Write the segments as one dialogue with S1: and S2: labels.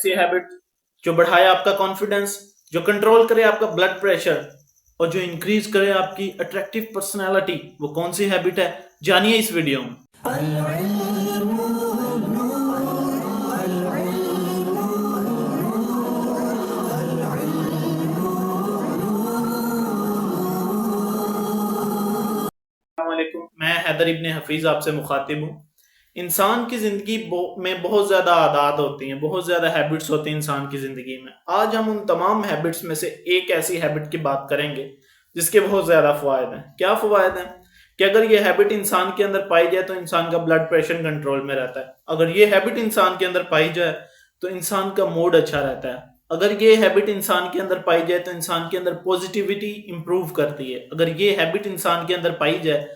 S1: ऐसी हैबिट जो बढ़ाए आपका कॉन्फिडेंस, जो कंट्रोल करे आपका ब्लड प्रेशर और जो इंक्रीज करे आपकी अट्रैक्टिव पर्सनालिटी, वो कौन सी हैबिट है, जानिए इस वीडियो में। मैं हैदर इब्ने हफीज आपसे मुखातिब हूँ। इंसान की जिंदगी में बहुत ज्यादा आदत होती हैं, बहुत ज्यादा हैबिट्स होती हैं इंसान की जिंदगी में। आज हम उन तमाम हैबिट्स में से एक ऐसी हैबिट की बात करेंगे जिसके बहुत ज्यादा फवायद हैं। क्या फवायद हैं? कि अगर ये हैबिट इंसान के अंदर पाई जाए तो इंसान का ब्लड प्रेशर कंट्रोल में रहता है। अगर ये हैबिट इंसान के अंदर पाई जाए तो इंसान का मूड अच्छा रहता है। अगर ये हैबिट इंसान के अंदर पाई जाए तो इंसान के अंदर पॉजिटिविटी इंप्रूव करती है। अगर ये हैबिट इंसान के अंदर पाई जाए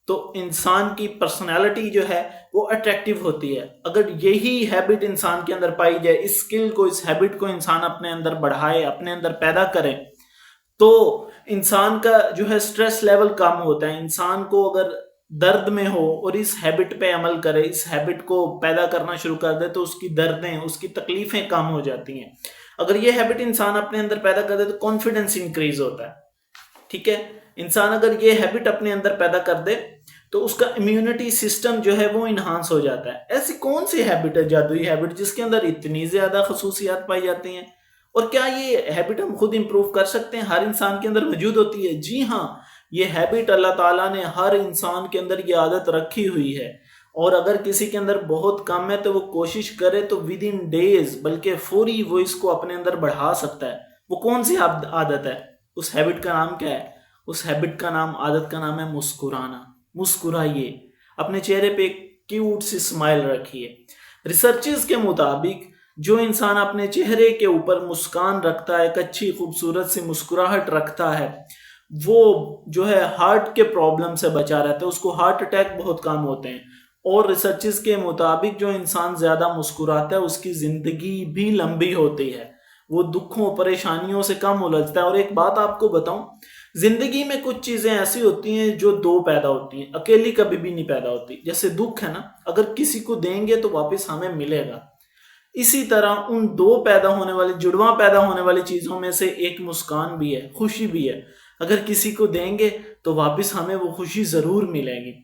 S1: तो इंसान की पर्सनालिटी जो है वो अट्रैक्टिव होती है। अगर यही हैबिट इंसान के अंदर पाई जाए, इस स्किल को, इस हैबिट को इंसान अपने अंदर बढ़ाए, अपने अंदर पैदा करे, तो इंसान का जो है स्ट्रेस लेवल कम होता है। इंसान को अगर दर्द में हो और इस हैबिट पे अमल करे, इस हैबिट को पैदा करना शुरू कर दे, तो उसकी दर्दें, उसकी तकलीफें कम हो जाती हैं। अगर ये हैबिट इंसान अपने अंदर पैदा कर दे तो कॉन्फिडेंस इंक्रीज होता है। ठीक है, इंसान अगर ये हैबिट अपने अंदर पैदा कर दे तो उसका इम्यूनिटी सिस्टम जो है वो इन्हांस हो जाता है। ऐसी कौन सी हैबिट है, जादुई हैबिट, जिसके अंदर इतनी ज्यादा खसूसियात पाई जाती हैं? और क्या ये हैबिट हम खुद इंप्रूव कर सकते हैं? हर इंसान के अंदर मौजूद होती है। जी हाँ, ये हैबिट अल्लाह ताला ने हर इंसान के अंदर ये आदत रखी हुई है। और अगर किसी के अंदर बहुत कम है तो वो कोशिश करे तो विद इन डेज, बल्कि फौरी वो इसको अपने अंदर बढ़ा सकता है। वो कौन सी आदत है? उस हैबिट का नाम क्या है? उस हैबिट का नाम, आदत का नाम है मुस्कुराना। मुस्कुराइए, अपने चेहरे पे एक क्यूट सी स्माइल रखिए। रिसर्चेस के मुताबिक जो इंसान अपने चेहरे के ऊपर मुस्कान रखता है, एक अच्छी खूबसूरत सी मुस्कुराहट रखता है, वो जो है हार्ट के प्रॉब्लम से बचा रहता है, उसको हार्ट अटैक बहुत कम होते हैं। और रिसर्चेस के मुताबिक जो इंसान ज्यादा मुस्कुराता है उसकी जिंदगी भी लंबी होती है, वो दुखों परेशानियों से कम उलझता है। और एक बात आपको बताऊं, जिंदगी में कुछ चीजें ऐसी होती हैं जो दो पैदा होती हैं, अकेली कभी भी नहीं पैदा होती। जैसे दुख है ना, अगर किसी को देंगे तो वापस हमें मिलेगा। इसी तरह उन दो पैदा होने वाली, जुड़वा पैदा होने वाली चीजों में से एक मुस्कान भी है, खुशी भी है। अगर किसी को देंगे तो वापस हमें वो खुशी जरूर मिलेगी।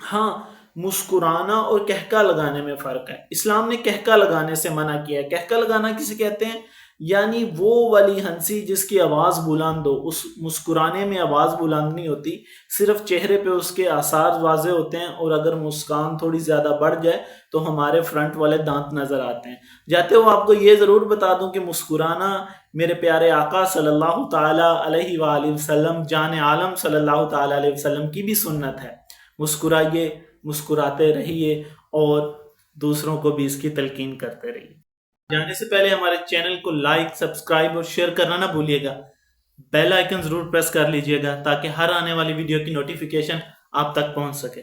S1: हाँ, मुस्कुराना और कहका लगाने में फर्क है। इस्लाम ने कहका लगाने से मना किया है। कहका लगाना किसे कहते हैं? यानी वो वाली हंसी जिसकी आवाज बुलंद हो। उस मुस्कुराने में आवाज बुलंद नहीं होती, सिर्फ चेहरे पे उसके आसार वाजे होते हैं। और अगर मुस्कान थोड़ी ज्यादा बढ़ जाए तो हमारे फ्रंट वाले दांत नजर आते हैं। जाते हो आपको ये जरूर बता दूं कि मुस्कुराना मेरे प्यारे आका सल्लल्लाहु ताला अलैहि वसल्लम, जान आलम सल्लल्लाहु ताला अलैहि वसल्लम की भी सुन्नत है। मुस्कुराइए, मुस्कुराते रहिए और दूसरों को भी इसकी तलकीन करते रहिए। जाने से पहले हमारे चैनल को लाइक, सब्सक्राइब और शेयर करना ना भूलिएगा। बेल आइकन जरूर प्रेस कर लीजिएगा ताकि हर आने वाली वीडियो की नोटिफिकेशन आप तक पहुंच सके।